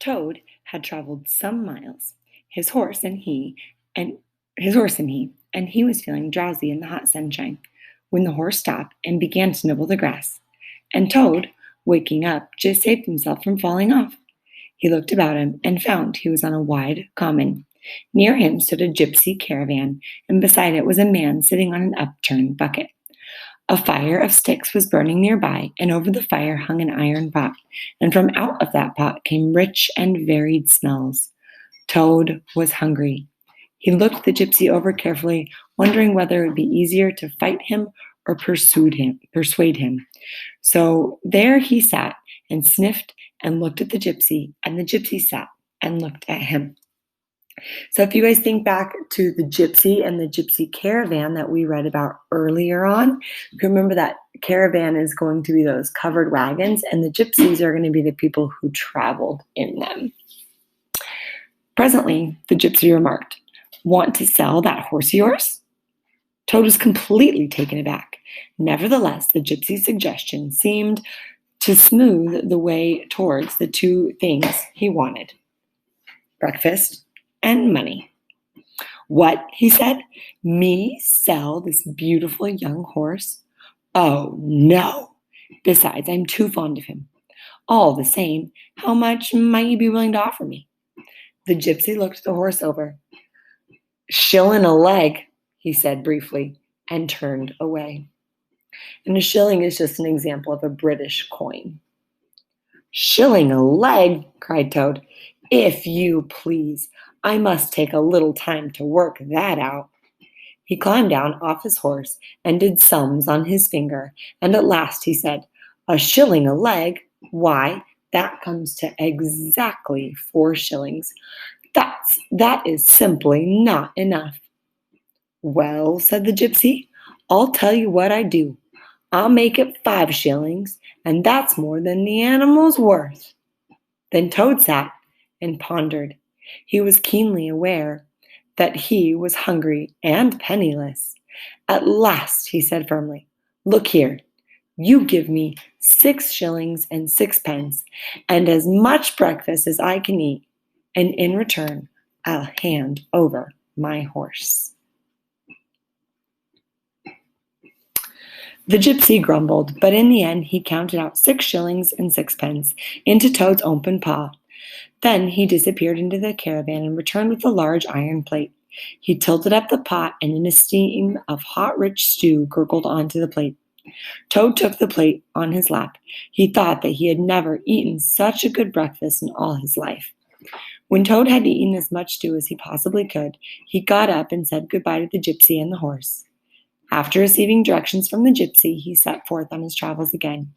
Toad had traveled some miles, his horse and he, and and he was feeling drowsy in the hot sunshine when the horse stopped and began to nibble the grass. And Toad, waking up, just saved himself from falling off. He looked about him and found he was on a wide common. Near him stood a gypsy caravan, and beside it was a man sitting on an upturned bucket. A fire of sticks was burning nearby, and over the fire hung an iron pot, and from out of that pot came rich and varied smells. Toad was hungry. He looked the gypsy over carefully, wondering whether it would be easier to fight him or persuade him. So there he sat and sniffed and looked at the gypsy, and the gypsy sat and looked at him. So if you guys think back to the gypsy and the gypsy caravan that we read about earlier on, you can remember that caravan is going to be those covered wagons, and the gypsies are going to be the people who traveled in them. Presently, the gypsy remarked, "Want to sell that horse of yours?" Toad was completely taken aback. Nevertheless, the gypsy's suggestion seemed to smooth the way towards the two things he wanted: breakfast and money. "What?" he said. "Me sell this beautiful young horse? Oh, no. Besides, I'm too fond of him. All the same, how much might you be willing to offer me?" The gypsy looked the horse over. "Shillin' a leg," he said briefly, and turned away. And a shilling is just an example of a British coin. "Shilling a leg," cried Toad. "If you please, I must take a little time to work that out." He climbed down off his horse and did sums on his finger, and at last he said, "A shilling a leg? Why, that comes to exactly 4 shillings. That is simply not enough." "Well," said the gypsy, "I'll tell you what I do. I'll make it 5 shillings, and that's more than the animal's worth." Then Toad sat and pondered. He was keenly aware that he was hungry and penniless. At last he said firmly, "Look here, you give me 6 shillings and 6 pence, and as much breakfast as I can eat, and in return I'll hand over my horse." The gypsy grumbled, but in the end he counted out 6 shillings and 6 pence into Toad's open paw. Then he disappeared into the caravan and returned with a large iron plate. He tilted up the pot, and a steam of hot rich stew gurgled onto the plate. Toad took the plate on his lap. He thought that he had never eaten such a good breakfast in all his life. When Toad had eaten as much stew as he possibly could, he got up and said goodbye to the gypsy and the horse. After receiving directions from the gypsy, he set forth on his travels again.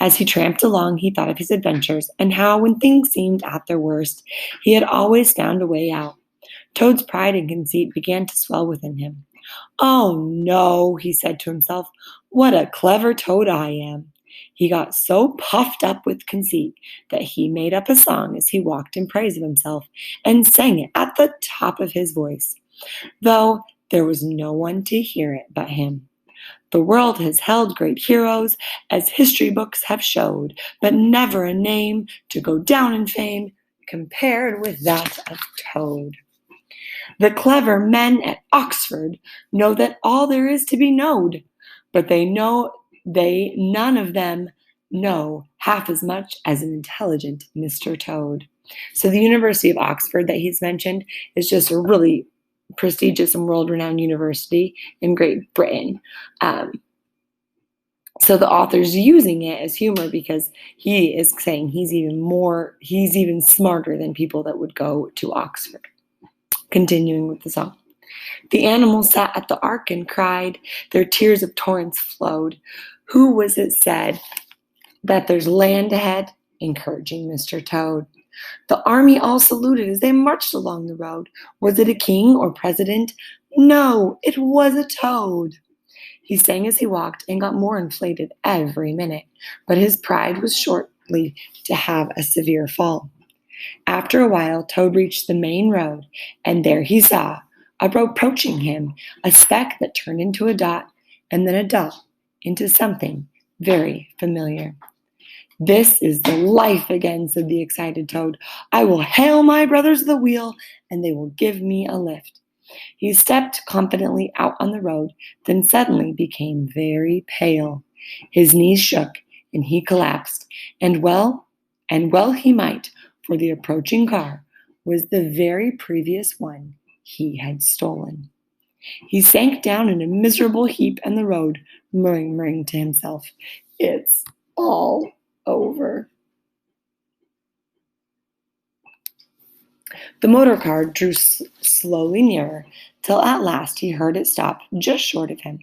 As he tramped along, he thought of his adventures and how, when things seemed at their worst, he had always found a way out. Toad's pride and conceit began to swell within him. "Oh, no," he said to himself, "what a clever Toad I am." He got so puffed up with conceit that he made up a song as he walked in praise of himself and sang it at the top of his voice, though there was no one to hear it but him. "The world has held great heroes, as history books have showed, but never a name to go down in fame compared with that of Toad. The clever men at Oxford know that all there is to be knowed, but they none of them know half as much as an intelligent Mr. Toad." So the University of Oxford that he's mentioned is just a really prestigious and world-renowned university in Great Britain. So the author's using it as humor because he is saying he's even smarter than people that would go to Oxford. Continuing with the song. "The animals sat at the ark and cried, their tears of torrents flowed. Who was it said that there's land ahead?" Encouraging Mr. Toad. "The army all saluted as they marched along the road. Was it a king or president? No, it was a toad." He sang as he walked and got more inflated every minute, but his pride was shortly to have a severe fall. After a while, Toad reached the main road, and there he saw, approaching him, a speck that turned into a dot, and then a dot into something very familiar. "This is the life again," said the excited Toad. "I will hail my brothers of the wheel, and they will give me a lift." He stepped confidently out on the road, then suddenly became very pale. His knees shook, and he collapsed. And well he might, for the approaching car was the very previous one he had stolen. He sank down in a miserable heap in the road, murmuring to himself, "It's all over." The motor car drew slowly nearer, till at last he heard it stop just short of him.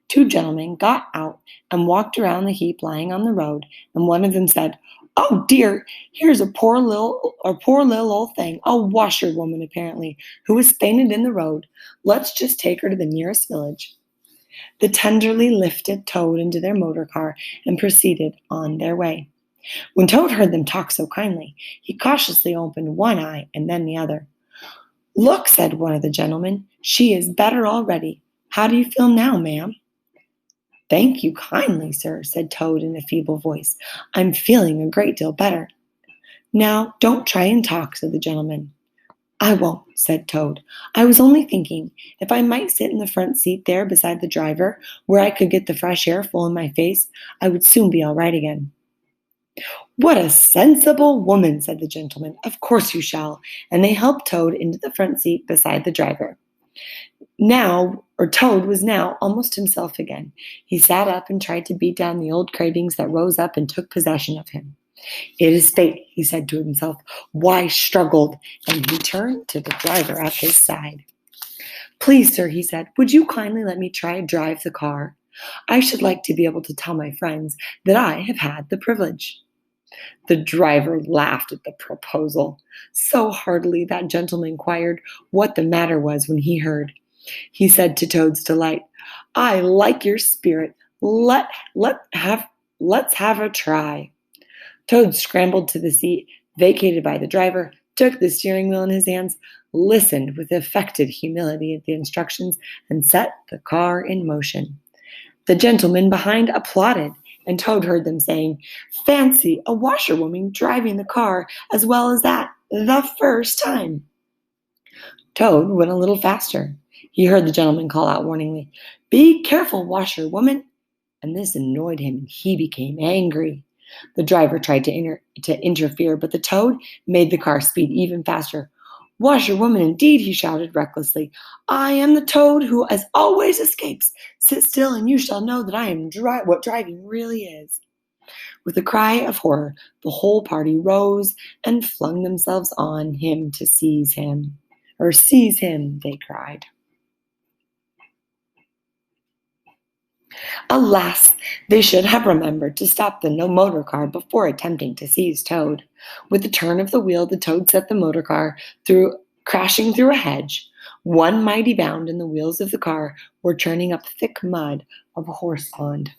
Two gentlemen got out and walked around the heap lying on the road, and one of them said, "Oh dear, here's a poor little old thing, a washerwoman apparently, who has fainted in the road. Let's just take her to the nearest village." They tenderly lifted Toad into their motor car and proceeded on their way. When Toad heard them talk so kindly, he cautiously opened one eye and then the other. "Look," said one of the gentlemen, "she is better already. How do you feel now, ma'am?" "Thank you kindly, sir," said Toad in a feeble voice. "I'm feeling a great deal better." "Now, don't try and talk," said the gentleman. "I won't," said Toad. "I was only thinking if I might sit in the front seat there beside the driver, where I could get the fresh air full in my face, I would soon be all right again." "What a sensible woman," said the gentleman. "Of course you shall." And they helped Toad into the front seat beside the driver. Toad was now almost himself again. He sat up and tried to beat down the old cravings that rose up and took possession of him. "It is fate," he said to himself. "Why struggled?" And he turned to the driver at his side. "Please, sir," he said, "would you kindly let me try to drive the car? I should like to be able to tell my friends that I have had the privilege." The driver laughed at the proposal so heartily that gentleman inquired what the matter was when he heard. He said to Toad's delight, "I like your spirit. Let's have a try." Toad scrambled to the seat vacated by the driver, took the steering wheel in his hands, listened with affected humility at the instructions, and set the car in motion. The gentlemen behind applauded, and Toad heard them saying, "Fancy a washerwoman driving the car as well as that, the first time." Toad went a little faster. He heard the gentleman call out warningly, "Be careful, washerwoman," and this annoyed him, and he became angry. The driver tried to interfere, but the Toad made the car speed even faster. "Washerwoman, indeed," he shouted recklessly. "I am the Toad who as always escapes. Sit still, and you shall know that I am what driving really is." With a cry of horror, the whole party rose and flung themselves on him to seize him. "Seize him," they cried. Alas, they should have remembered to stop the no motor car before attempting to seize Toad. With the turn of the wheel, the Toad set the motor car crashing through a hedge. One mighty bound, and the wheels of the car were churning up thick mud of a horse pond.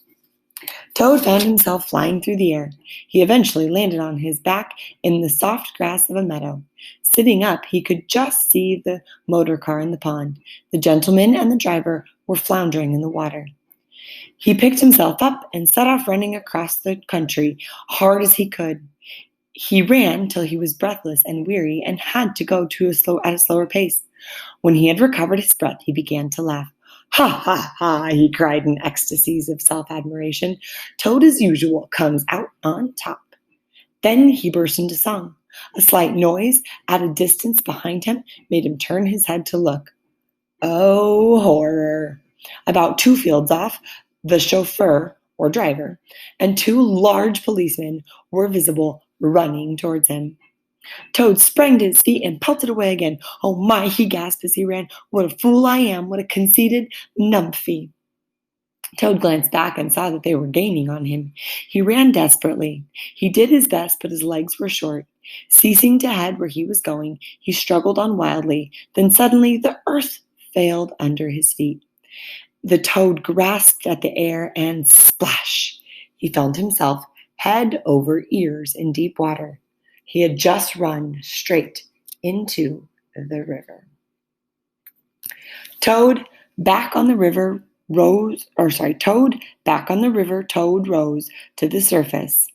Toad found himself flying through the air. He eventually landed on his back in the soft grass of a meadow. Sitting up, he could just see the motor car in the pond. The gentleman and the driver were floundering in the water. He picked himself up and set off running across the country hard as he could. He ran till he was breathless and weary and had to go at a slower pace. When he had recovered his breath, he began to laugh. "Ha, ha, ha," he cried in ecstasies of self-admiration. "Toad, as usual, comes out on top." Then he burst into song. A slight noise at a distance behind him made him turn his head to look. Oh, horror! About 2 fields off, the chauffeur, or driver, and 2 large policemen were visible running towards him. Toad sprang to his feet and pelted away again. "Oh my," he gasped as he ran. "What a fool I am! What a conceited numphy!" Toad glanced back and saw that they were gaining on him. He ran desperately. He did his best, but his legs were short. Ceasing to head where he was going, he struggled on wildly. Then suddenly the earth failed under his feet. The Toad grasped at the air and splash! He found himself head over ears in deep water. He had just run straight into the river. Toad back on the river, Toad back on the river, Toad rose to the surface.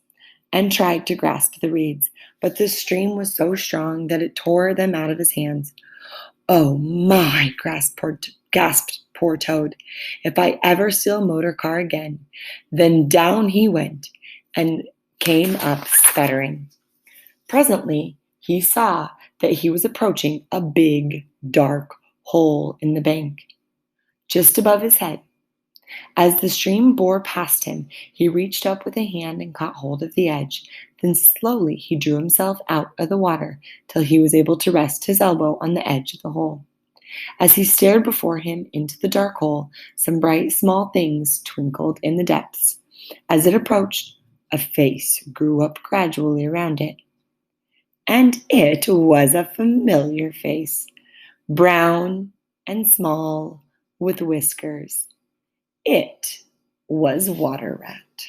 and tried to grasp the reeds, but the stream was so strong that it tore them out of his hands. "Oh my," gasped poor Toad. "If I ever steal a motor car again." Then down he went and came up sputtering. Presently, he saw that he was approaching a big, dark hole in the bank, just above his head. As the stream bore past him, he reached up with a hand and caught hold of the edge. Then slowly he drew himself out of the water till he was able to rest his elbow on the edge of the hole. As he stared before him into the dark hole, some bright small things twinkled in the depths. As it approached, a face grew up gradually around it. And it was a familiar face, brown and small, with whiskers. It was Water Rat.